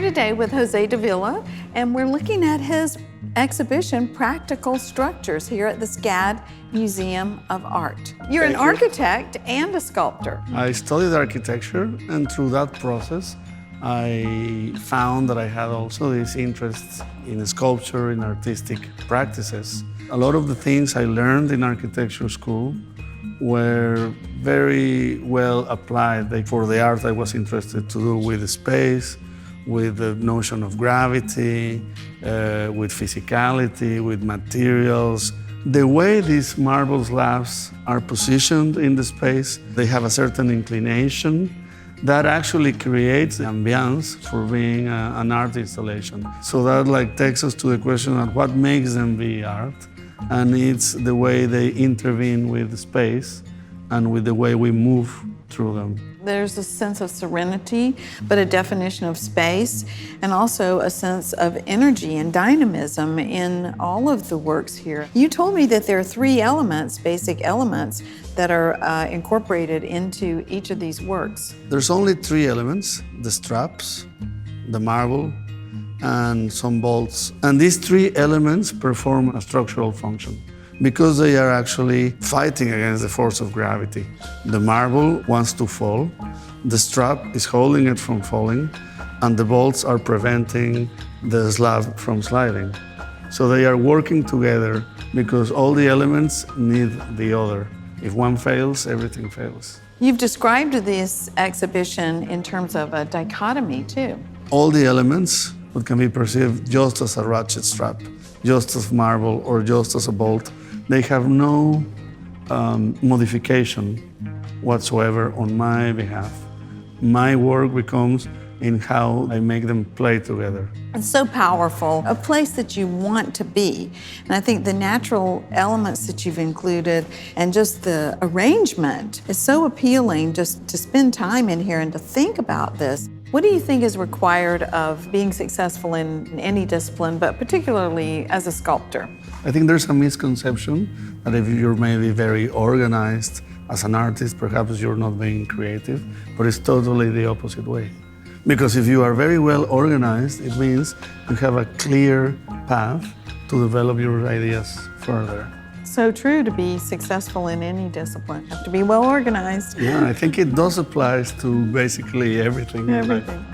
today with Jose Dávila, and we're looking at his exhibition, Practical Structures, here at the SCAD Museum of Art. You're an architect and a sculptor. I studied architecture, and through that process, I found that I had also this interest in sculpture, in artistic practices. A lot of the things I learned in architecture school were very well applied for the art I was interested to do with space, with the notion of gravity, with physicality, with materials. The way these marble slabs are positioned in the space, they have a certain inclination that actually creates the ambiance for being an art installation. So that takes us to the question of what makes them be art, and it's the way they intervene with the space and with the way we move through them. There's a sense of serenity, but a definition of space, and also a sense of energy and dynamism in all of the works here. You told me that there are three elements, basic elements, that are incorporated into each of these works. There's only three elements: the straps, the marble, and some bolts. And these three elements perform a structural function because they are actually fighting against the force of gravity. The marble wants to fall, the strap is holding it from falling, and the bolts are preventing the slab from sliding. So they are working together because all the elements need the other. If one fails, everything fails. You've described this exhibition in terms of a dichotomy too. All the elements that can be perceived just as a ratchet strap, just as marble, or just as a bolt, they have no modification whatsoever on my behalf. My work becomes in how I make them play together. It's so powerful, a place that you want to be. And I think the natural elements that you've included and just the arrangement is so appealing, just to spend time in here and to think about this. What do you think is required of being successful in any discipline, but particularly as a sculptor? I think there's a misconception that if you're maybe very organized as an artist, perhaps you're not being creative, but it's totally the opposite way. Because if you are very well organized, it means you have a clear path to develop your ideas further. So true to be successful in any discipline. You have to be well organized. Yeah, I think it does apply to basically everything. Everything.